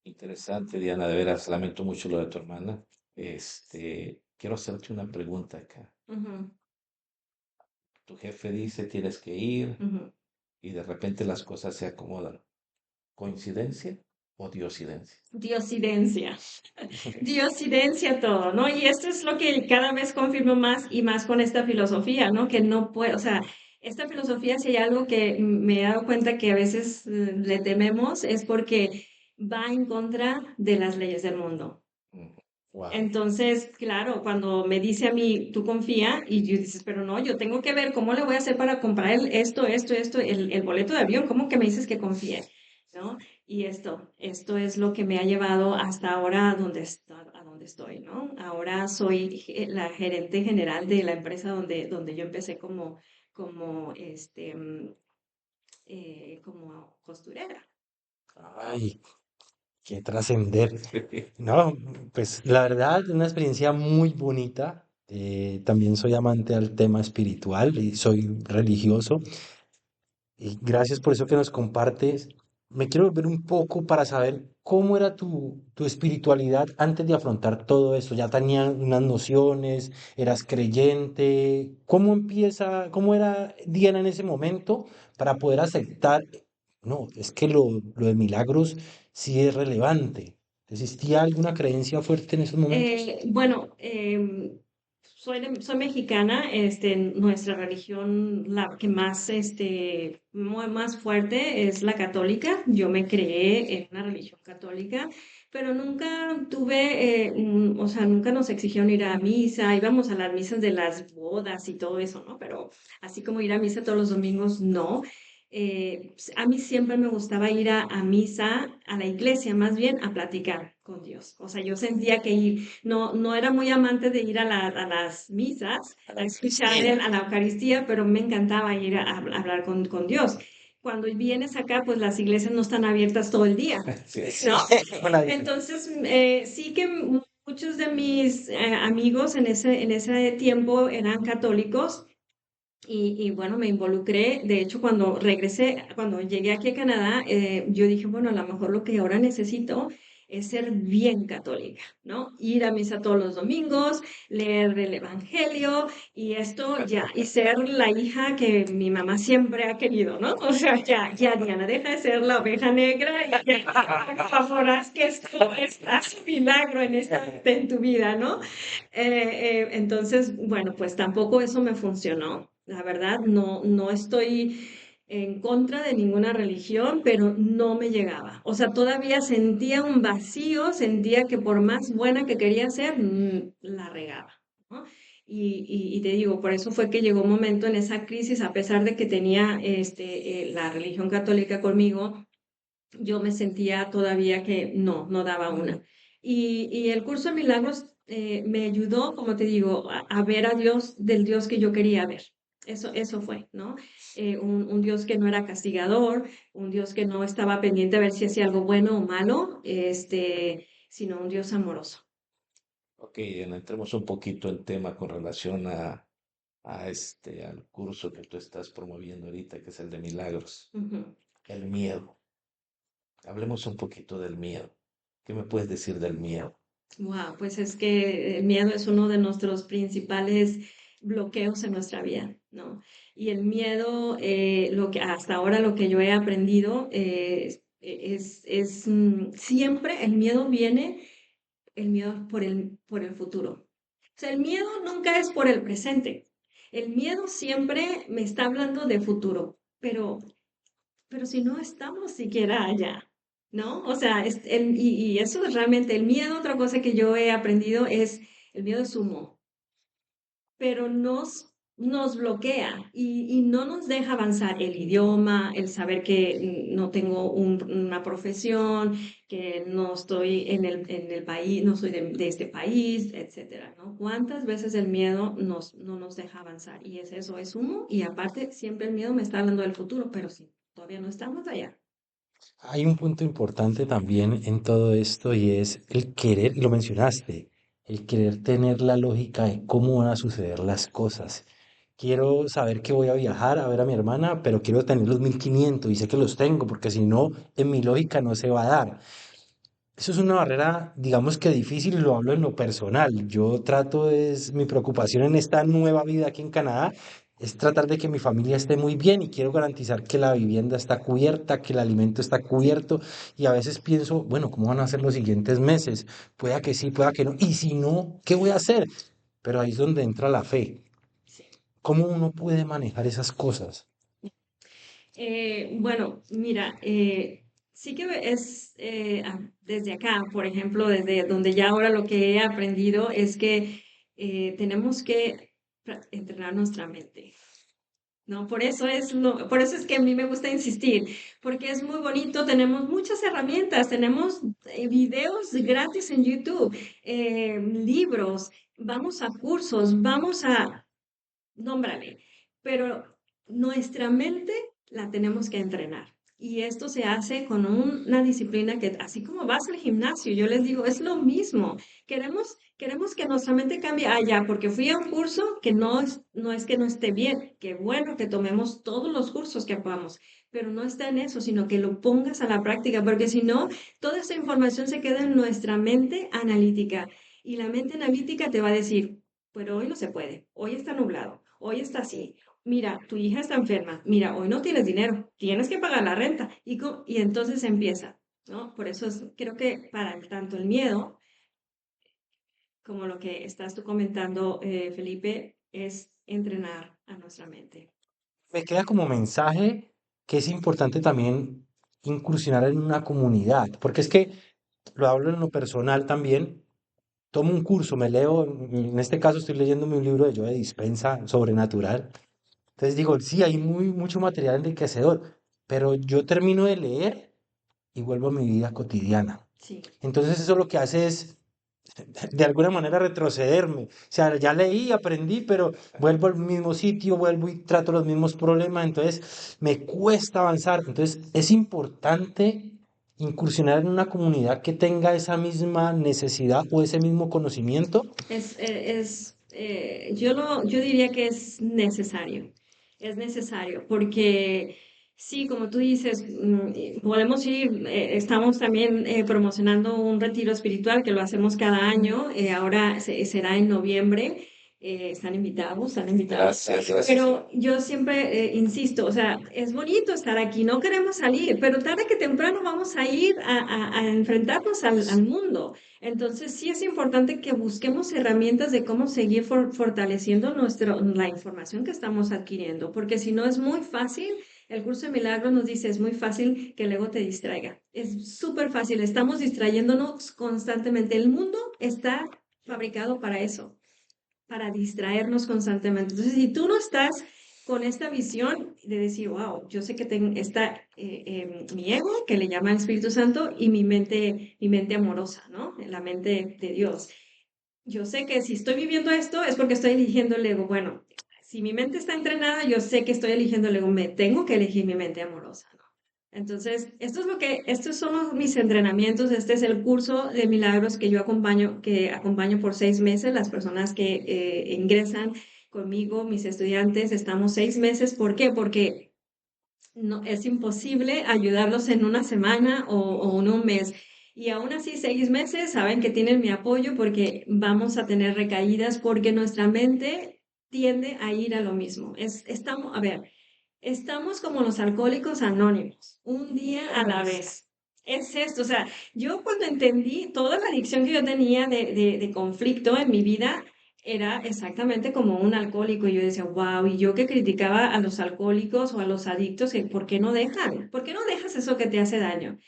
Interesante, Diana, de veras, lamento mucho lo de tu hermana. Quiero hacerte una pregunta acá. Ujú, Tu jefe dice tienes que ir ujú. y de repente las cosas se acomodan. ¿Coincidencia o diosidencia? Diosidencia. Diosidencia todo, ¿no? Y esto es lo que cada vez confirmo más y más con esta filosofía, ¿no? Que no puede, o sea, esta filosofía, si hay algo que me he dado cuenta que a veces le tememos, es porque va en contra de las leyes del mundo. Wow. Entonces, claro, cuando me dice a mí, tú confía, y yo dices, pero no, yo tengo que ver cómo le voy a hacer para comprar el boleto de avión, ¿cómo que me dices que confíe? ¿No? Y esto es lo que me ha llevado hasta ahora a donde estoy, ¿no? Ahora soy la gerente general de la empresa donde yo empecé como costurera. Ay, qué trascender. No, pues la verdad, una experiencia muy bonita. También soy amante al tema espiritual y soy religioso. Y gracias por eso que nos compartes. me quiero volver un poco para saber cómo era tu espiritualidad antes de afrontar todo esto. ¿Ya tenías unas nociones? ¿Eras creyente? ¿Cómo empieza, cómo era Diana en ese momento para poder aceptar? No, es que lo de milagros sí es relevante. ¿Existía alguna creencia fuerte en esos momentos? Bueno, soy mexicana, nuestra religión, la que más, más fuerte es la católica. Yo me creé en una religión católica, pero nunca tuve, o sea, nunca nos exigieron ir a misa. Íbamos a las misas de las bodas y todo eso, ¿no? Pero así como ir a misa todos los domingos, no. A mí siempre me gustaba ir a misa, a la iglesia, más bien a platicar con Dios. O sea, yo sentía que ir, no era muy amante de ir a las misas, a escuchar a la Eucaristía, pero me encantaba ir a hablar con Dios. Cuando vienes acá, pues las iglesias no están abiertas todo el día, Sí, ¿no? Hola, Diana. Entonces, sí que muchos de mis amigos en ese tiempo eran católicos y bueno, me involucré. De hecho, cuando regresé, cuando llegué aquí a Canadá, yo dije, bueno, a lo mejor lo que ahora necesito es ser bien católica, ¿no? Ir a misa todos los domingos, leer el Evangelio y esto ya, y ser la hija que mi mamá siempre ha querido, ¿no? O sea, ya, Diana, deja de ser la oveja negra y ya, por favor, haz que haz un milagro en tu vida, ¿no? Entonces, bueno, pues tampoco eso me funcionó. La verdad, no estoy en contra de ninguna religión, pero no me llegaba. O sea, todavía sentía un vacío, sentía que por más buena que quería ser, la regaba, ¿no? Y te digo, por eso fue que llegó un momento en esa crisis, a pesar de que tenía la religión católica conmigo, yo me sentía todavía que no daba una. Y el curso de milagros me ayudó, como te digo, a ver a Dios del Dios que yo quería ver. Eso fue, ¿no? Un Dios que no era castigador, un Dios que no estaba pendiente a ver si hacía algo bueno o malo, sino un Dios amoroso. Ok, Diana, entremos un poquito en tema con relación al curso que tú estás promoviendo ahorita, que es el de milagros. Ujú. El miedo. Hablemos un poquito del miedo. ¿Qué me puedes decir del miedo? Wow, pues es que el miedo es uno de nuestros principales bloqueos en nuestra vida, ¿no? Y el miedo, lo que hasta ahora lo que yo he aprendido siempre el miedo viene, el miedo por el futuro. O sea, el miedo nunca es por el presente. El miedo siempre me está hablando de futuro, pero si no estamos siquiera allá, ¿no? O sea, y eso es realmente el miedo. Otra cosa que yo he aprendido es el miedo es humo, pero nos bloquea y no nos deja avanzar el idioma, el saber que no tengo una profesión, que no estoy en el país, no soy de este país, etcétera, ¿no? ¿Cuántas veces el miedo no nos deja avanzar? Y es eso, es humo, y aparte siempre el miedo me está hablando del futuro, pero sí, todavía no estamos allá. Hay un punto importante también en todo esto y es el querer, y lo mencionaste, el querer tener la lógica de cómo van a suceder las cosas. Quiero saber que voy a viajar a ver a mi hermana, pero quiero tener los 1500 y sé que los tengo, porque si no, en mi lógica no se va a dar. Eso es una barrera, digamos que difícil y lo hablo en lo personal. Yo trato, es mi preocupación en esta nueva vida aquí en Canadá, es tratar de que mi familia esté muy bien y quiero garantizar que la vivienda está cubierta, que el alimento está cubierto y a veces pienso, bueno, ¿cómo van a ser los siguientes meses? Pueda que sí, pueda que no. Y si no, ¿qué voy a hacer? Pero ahí es donde entra la fe. Sí. ¿Cómo uno puede manejar esas cosas? Bueno, mira, sí que desde acá, por ejemplo, desde donde ya ahora lo que he aprendido es que tenemos que entrenar nuestra mente, ¿no? Por eso es que a mí me gusta insistir, porque es muy bonito, tenemos muchas herramientas, tenemos videos gratis en YouTube, libros, vamos a cursos, nómbrale, pero nuestra mente la tenemos que entrenar. Y esto se hace con una disciplina que, así como vas al gimnasio, yo les digo, es lo mismo. Queremos que nuestra mente cambie. Ah, ya, porque fui a un curso que no es que no esté bien. Qué bueno que tomemos todos los cursos que podamos, pero no está en eso, sino que lo pongas a la práctica, porque si no, toda esa información se queda en nuestra mente analítica. Y la mente analítica te va a decir, pero hoy no se puede, hoy está nublado, hoy está así. Mira, tu hija está enferma. Mira, hoy no tienes dinero. Tienes que pagar la renta. Y entonces empieza, ¿no? Por eso creo que para tanto el miedo como lo que estás tú comentando, Felipe, es entrenar a nuestra mente. Me queda como mensaje que es importante también incursionar en una comunidad, porque es que lo hablo en lo personal también. Tomo un curso, me leo, en este caso estoy leyéndome un libro de Joe Dispensa, sobrenatural. Entonces digo, sí, hay mucho material enriquecedor, pero yo termino de leer y vuelvo a mi vida cotidiana. Sí, Entonces eso lo que hace es, de alguna manera, retrocederme. O sea, ya leí, aprendí, pero vuelvo al mismo sitio, vuelvo y trato los mismos problemas, entonces me cuesta avanzar. Entonces es importante incursionar en una comunidad que tenga esa misma necesidad o ese mismo conocimiento. yo diría que es necesario, porque sí, como tú dices, podemos ir, estamos también promocionando un retiro espiritual que lo hacemos cada año, ahora será en noviembre, están invitados. Gracias, gracias. Pero yo siempre insisto, o sea, es bonito estar aquí, no queremos salir, pero tarde que temprano vamos a ir a enfrentarnos al mundo. Entonces, sí es importante que busquemos herramientas de cómo seguir fortaleciendo la información que estamos adquiriendo, porque si no es muy fácil, el curso de milagros nos dice, es muy fácil que el ego te distraiga. Es súper fácil, estamos distrayéndonos constantemente. El mundo está fabricado para eso, para distraernos constantemente. Entonces, si tú no estás con esta visión de decir, wow, yo sé que está mi ego, que le llama el Espíritu Santo, y mi mente amorosa, ¿no? La mente de Dios. Yo sé que si estoy viviendo esto es porque estoy eligiendo el ego. Bueno, si mi mente está entrenada, yo sé que estoy eligiendo el ego. Me tengo que elegir mi mente amorosa, ¿no? Entonces, estos son mis entrenamientos. Este es el curso de milagros que acompaño por 6 meses. Las personas que ingresan conmigo, mis estudiantes, estamos 6 meses. ¿Por qué? Porque no, es imposible ayudarlos en una semana o en un mes. Y aún así, 6 meses, saben que tienen mi apoyo porque vamos a tener recaídas porque nuestra mente tiende a ir a lo mismo. A ver, estamos como los alcohólicos anónimos, un día a la vez. Es esto, o sea, yo cuando entendí toda la adicción que yo tenía de conflicto en mi vida, era exactamente como un alcohólico. Y yo decía, wow, y yo que criticaba a los alcohólicos o a los adictos, que ¿por qué no dejan? ¿Por qué no dejas eso que te hace daño?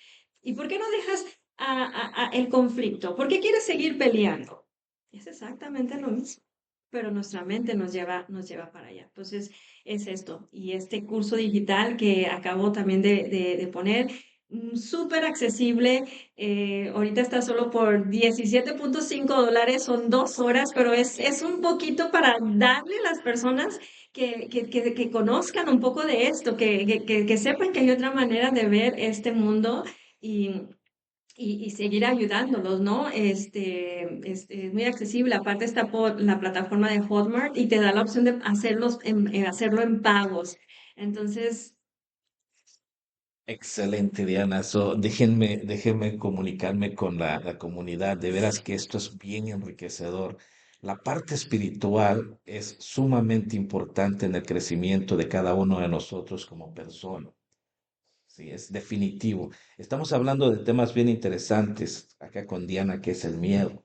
¿Y por qué no dejas el conflicto? ¿Por qué quieres seguir peleando? Es exactamente lo mismo, pero nuestra mente nos lleva para allá. Entonces, es esto. Y este curso digital que acabo también de poner, súper accesible. Ahorita está solo por $17.5, son 2 horas, pero es un poquito para darle a las personas que conozcan un poco de esto, que sepan que hay otra manera de ver este mundo. Y, y seguir ayudándolos, ¿no? Es muy accesible. Aparte está por la plataforma de Hotmart y te da la opción de hacerlo en pagos. Entonces, Excelente, Diana. Déjenme comunicarme con la comunidad. De veras que esto es bien enriquecedor. La parte espiritual es sumamente importante en el crecimiento de cada uno de nosotros como persona. Sí, es definitivo. Estamos hablando de temas bien interesantes acá con Diana, que es el miedo.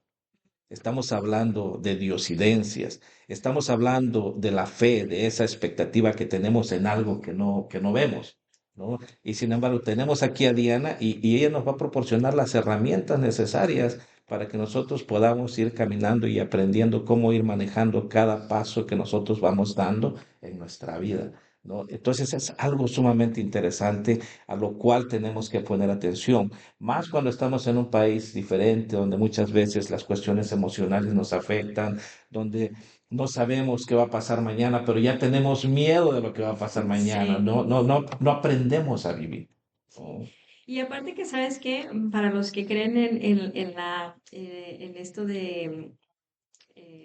Estamos hablando de diosidencias. Estamos hablando de la fe, de esa expectativa que tenemos en algo que no vemos, ¿no? Y sin embargo, tenemos aquí a Diana y ella nos va a proporcionar las herramientas necesarias para que nosotros podamos ir caminando y aprendiendo cómo ir manejando cada paso que nosotros vamos dando en nuestra vida, ¿no? Entonces es algo sumamente interesante a lo cual tenemos que poner atención, más cuando estamos en un país diferente, donde muchas veces las cuestiones emocionales nos afectan, donde no sabemos qué va a pasar mañana, pero ya tenemos miedo de lo que va a pasar mañana. sí. No aprendemos a vivir. Oh, Y aparte que sabes que para los que creen en esto de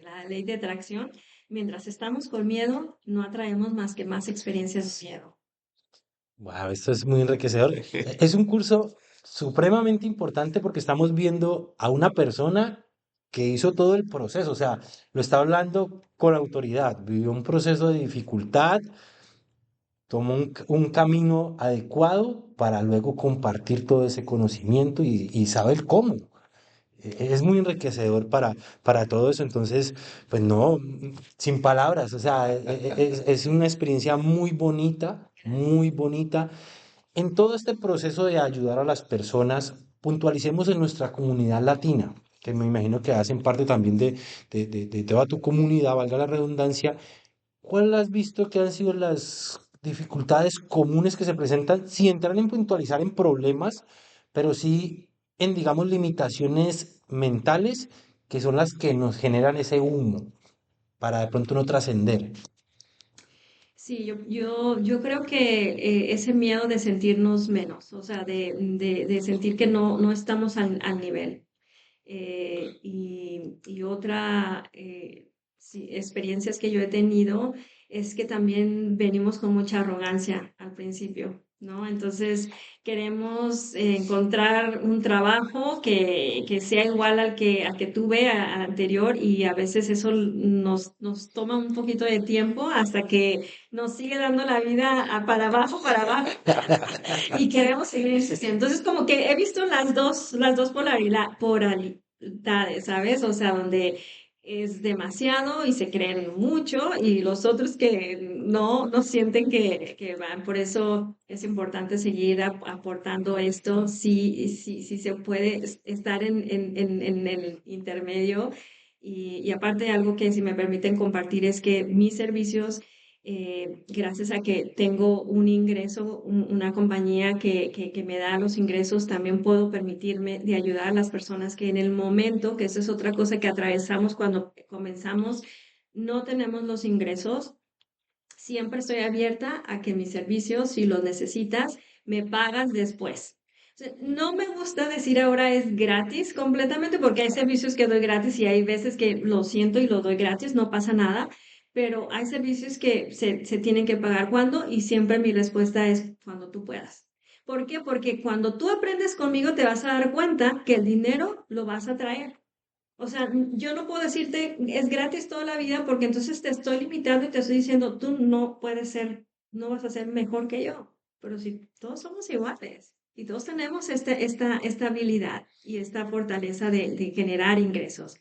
la ley de atracción, mientras estamos con miedo, no atraemos más que más experiencias de miedo. Wow, esto es muy enriquecedor. Es un curso supremamente importante porque estamos viendo a una persona que hizo todo el proceso, o sea, lo está hablando con autoridad, vivió un proceso de dificultad, tomó un camino adecuado para luego compartir todo ese conocimiento y saber cómo. Es muy enriquecedor para todo eso, entonces, pues no, sin palabras, o sea, es una experiencia muy bonita, muy bonita. En todo este proceso de ayudar a las personas, puntualicemos en nuestra comunidad latina, que me imagino que hacen parte también de toda tu comunidad, valga la redundancia. ¿Cuál has visto que han sido las dificultades comunes que se presentan, sin entrar en puntualizar en problemas, pero sí en, digamos, limitaciones mentales, que son las que nos generan ese humo para de pronto no trascender? Sí, yo creo que ese miedo de sentirnos menos, o sea, de sentir que no estamos al nivel. Y otra sí, experiencias que yo he tenido es que también venimos con mucha arrogancia al principio, ¿no? Entonces queremos encontrar un trabajo que sea igual al que tuve anterior y a veces eso nos toma un poquito de tiempo hasta que nos sigue dando la vida para abajo y queremos seguir insistiendo. Entonces, como que he visto las dos polaridades, ¿sabes? O sea, donde es demasiado y se creen mucho y los otros que no sienten que van. Por eso es importante seguir aportando esto. Sí se puede estar en el intermedio. Y aparte, algo que si me permiten compartir es que mis servicios gracias a que tengo un ingreso, una compañía que me da los ingresos, también puedo permitirme de ayudar a las personas que en el momento, que esa es otra cosa que atravesamos cuando comenzamos, no tenemos los ingresos. Siempre estoy abierta a que mis servicios, si los necesitas, me pagas después. O sea, no me gusta decir ahora es gratis completamente porque hay servicios que doy gratis y hay veces que lo siento y lo doy gratis, no pasa nada, pero hay servicios que se tienen que pagar cuando y siempre mi respuesta es cuando tú puedas. ¿Por qué? Porque cuando tú aprendes conmigo te vas a dar cuenta que el dinero lo vas a traer. O sea, yo no puedo decirte es gratis toda la vida porque entonces te estoy limitando y te estoy diciendo tú no puedes ser, no vas a ser mejor que yo. Pero si todos somos iguales y todos tenemos esta habilidad y esta fortaleza de generar ingresos.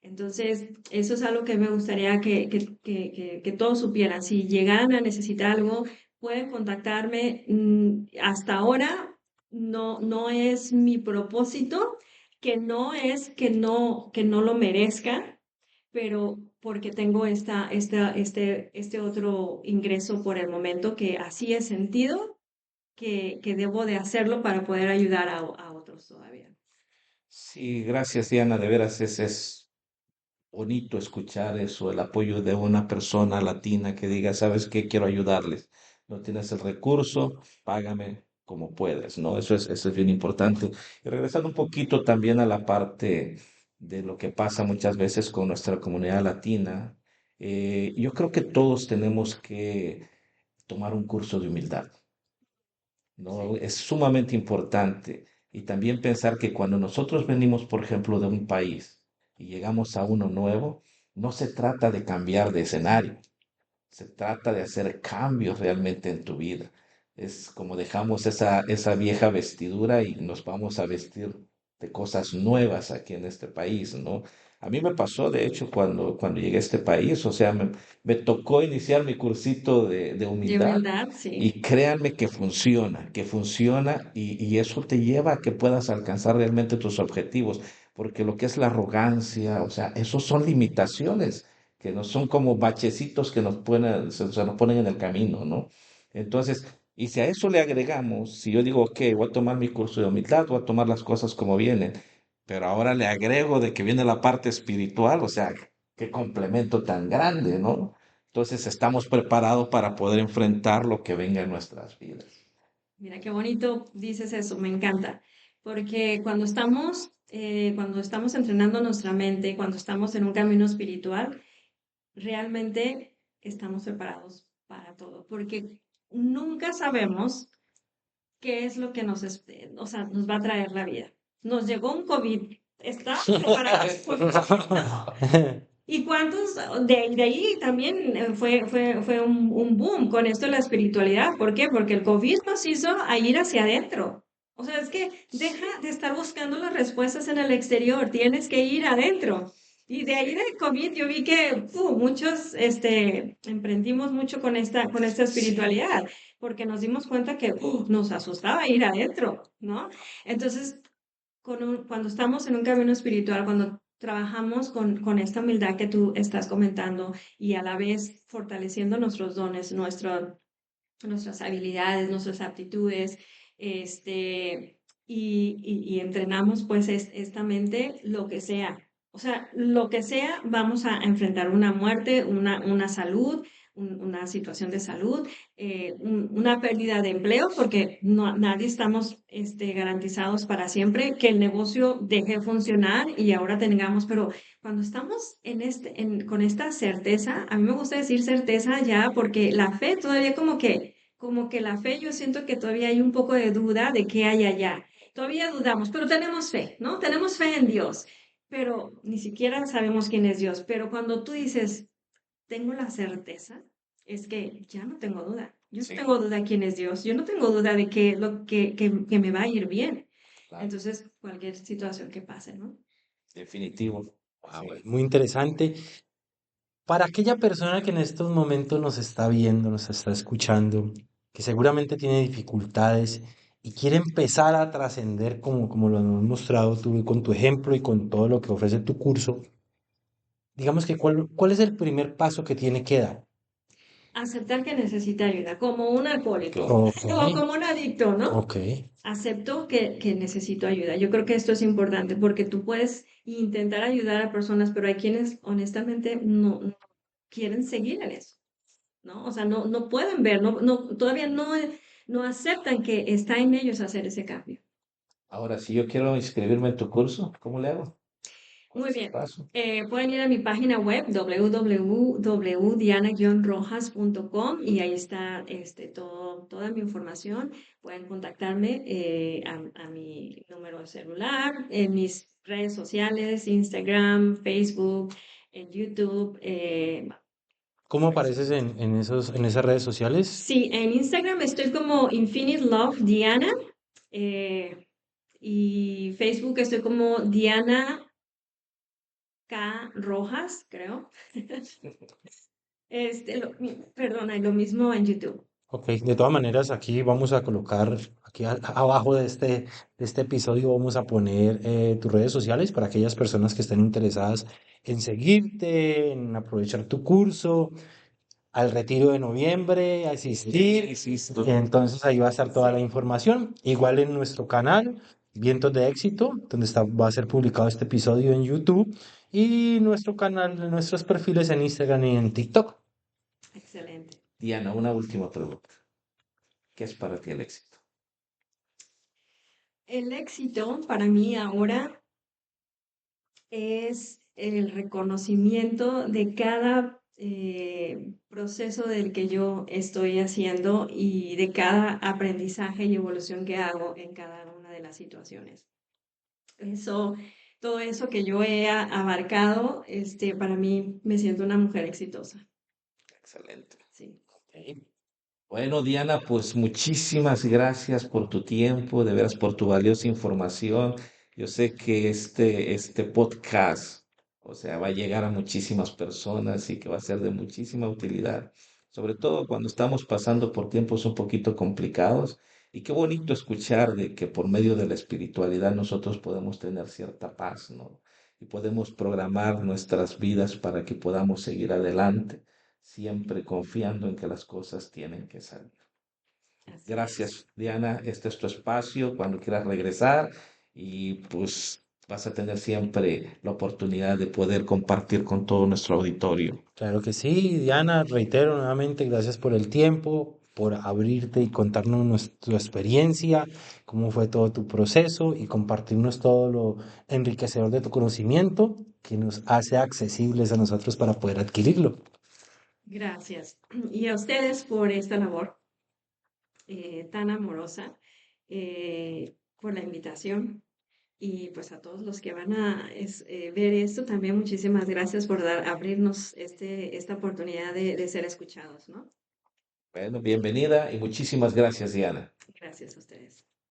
Entonces, eso es algo que me gustaría que todos supieran. Si llegaran a necesitar algo, pueden contactarme. Hasta ahora no es mi propósito, que no es que no lo merezca, pero porque tengo este otro ingreso por el momento que así he sentido que debo de hacerlo para poder ayudar a otros todavía. sí, gracias, Diana, de veras es bonito escuchar eso, el apoyo de una persona latina que diga, ¿sabes qué? Quiero ayudarles. No tienes el recurso, págame como puedes, ¿no? Eso es bien importante. Y regresando un poquito también a la parte de lo que pasa muchas veces con nuestra comunidad latina, yo creo que todos tenemos que tomar un curso de humildad, ¿no? Sí. Es sumamente importante. Y también pensar que cuando nosotros venimos, por ejemplo, de un país y llegamos a uno nuevo, no se trata de cambiar de escenario, se trata de hacer cambios realmente en tu vida. Es como dejamos esa vieja vestidura y nos vamos a vestir de cosas nuevas aquí en este país, ¿no? A mí me pasó, de hecho, cuando llegué a este país, o sea, me tocó iniciar mi cursito de De humildad humildad, sí. y créanme que funciona y eso te lleva a que puedas alcanzar realmente tus objetivos, porque lo que es la arrogancia, o sea, esos son limitaciones que no son como bachecitos que se nos ponen en el camino, ¿no? Entonces, y si a eso le agregamos, si yo digo, ok, voy a tomar mi curso de humildad, voy a tomar las cosas como vienen, pero ahora le agrego de que viene la parte espiritual, o sea, qué complemento tan grande, ¿no? Entonces estamos preparados para poder enfrentar lo que venga en nuestras vidas. Mira qué bonito dices eso, me encanta, porque cuando estamos entrenando nuestra mente, cuando estamos en un camino espiritual, realmente estamos preparados para todo, porque nunca sabemos qué es lo que o sea, nos va a traer la vida. Nos llegó un COVID, ¿estamos preparados por un COVID? No. ¿Y cuántos de ahí también fue un boom con esto de la espiritualidad? ¿Por qué? Porque el COVID nos hizo a ir hacia adentro. O sea, es que deja de estar buscando las respuestas en el exterior, tienes que ir adentro. Y de ahí del COVID yo vi que muchos emprendimos mucho con esta Sí, espiritualidad, porque nos dimos cuenta que nos asustaba ir adentro, ¿no? Entonces, cuando estamos en un camino espiritual, cuando trabajamos con esta humildad que tú estás comentando y a la vez fortaleciendo nuestros dones, nuestras habilidades, nuestras aptitudes, y entrenamos pues esta mente, lo que sea. O sea, lo que sea, vamos a enfrentar una muerte, una salud, una situación de salud, una pérdida de empleo, porque no, nadie estamos garantizados para siempre, que el negocio deje de funcionar y ahora tengamos, pero cuando estamos con esta certeza, a mí me gusta decir certeza ya, porque la fe todavía como que la fe, yo siento que todavía hay un poco de duda de qué hay allá. Todavía dudamos, pero tenemos fe, ¿no? Tenemos fe en Dios, pero ni siquiera sabemos quién es Dios. Pero cuando tú dices, tengo la certeza, es que ya no tengo duda. Yo no sí, tengo duda quién es Dios. Yo no tengo duda de que me va a ir bien. claro, Entonces, cualquier situación que pase, ¿no? definitivo. Wow, es Sí. muy interesante. Para aquella persona que en estos momentos nos está viendo, nos está escuchando, que seguramente tiene dificultades y quiere empezar a trascender como lo has mostrado tú con tu ejemplo y con todo lo que ofrece tu curso, digamos que ¿cuál es el primer paso que tiene que dar? Aceptar que necesita ayuda, como un alcohólico Claro. Ok, o como un adicto, ¿no? ok. Acepto que necesito ayuda. Yo creo que esto es importante porque tú puedes intentar ayudar a personas, pero hay quienes honestamente no quieren seguir en eso, ¿no? O sea, no pueden ver, todavía no aceptan que está en ellos hacer ese cambio. Ahora, si yo quiero inscribirme en tu curso, ¿cómo le hago? ¿Cuál Muy es el bien. paso? Pueden ir a mi página web www.diana-rojas.com y ahí está toda mi información. Pueden contactarme a mi número de celular, en mis redes sociales, Instagram, Facebook, en YouTube. ¿Cómo Pues, apareces en esas redes sociales? sí, en Instagram estoy como Infinite Love Diana, eh, y Facebook estoy como Diana K. Rojas, creo. Perdona, y lo mismo en YouTube. Ok, de todas maneras, aquí vamos a colocar, aquí abajo de este episodio vamos a poner tus redes sociales para aquellas personas que estén interesadas en seguirte, en aprovechar tu curso, al retiro de noviembre, asistir. Insisto. Entonces ahí va a estar toda la Sí, información. Igual en nuestro canal, Vientos de Éxito, donde va a ser publicado este episodio en YouTube y nuestro canal, nuestros perfiles en Instagram y en TikTok. excelente. Diana, una última pregunta. ¿Qué es para ti el éxito? El éxito para mí ahora es el reconocimiento de cada proceso del que yo estoy haciendo y de cada aprendizaje y evolución que hago en cada una de las situaciones. Eso, todo eso que yo he abarcado, para mí me siento una mujer exitosa. Excelente. Sí. Ok. Bueno, Diana, pues muchísimas gracias por tu tiempo, de veras por tu valiosa información. Yo sé que este podcast, o sea, va a llegar a muchísimas personas y que va a ser de muchísima utilidad, sobre todo cuando estamos pasando por tiempos un poquito complicados. Y qué bonito escuchar de que por medio de la espiritualidad nosotros podemos tener cierta paz, ¿no? Y podemos programar nuestras vidas para que podamos seguir adelante siempre confiando en que las cosas tienen que salir. Así es. Gracias, Diana. Este es tu espacio cuando quieras regresar y pues vas a tener siempre la oportunidad de poder compartir con todo nuestro auditorio. Claro que sí, Diana, reitero nuevamente, gracias por el tiempo. por abrirte y contarnos tu experiencia, cómo fue todo tu proceso y compartirnos todo lo enriquecedor de tu conocimiento que nos hace accesibles a nosotros para poder adquirirlo. Gracias. Y a ustedes por esta labor tan amorosa, por la invitación. Y pues a todos los que van a ver esto, también muchísimas gracias por abrirnos esta oportunidad de ser escuchados, ¿no? Bueno, bienvenida y muchísimas gracias, Diana. Gracias a ustedes.